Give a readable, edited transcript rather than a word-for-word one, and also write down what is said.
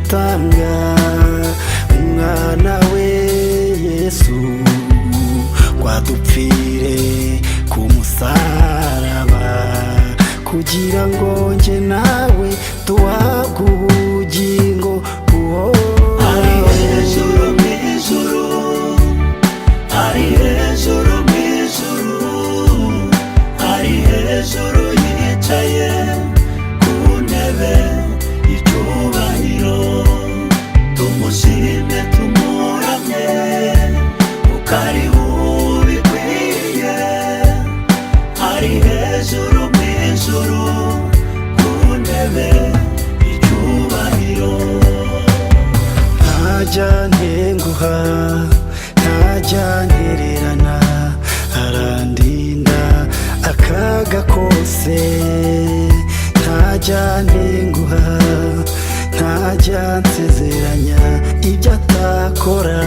gutanga umwana we Yesu wadupfire ku musaraba kugira ngo nje nawe tuhabwe ubugingo ari hejuru mw'ijuru, ari hejuru mw'ijuru, ari hejuru yicaye ku ntebe y'icyubahiro. Tumushime tumuramye kuko ari ubikwiriye, ari hejuru mw'ijuru ku ntebe y'icyubahiro. ntajya ntenguha ntajya ntererana arandinda akaga kose ntajya ntenguha ntajya nsezeranya ibyo atakora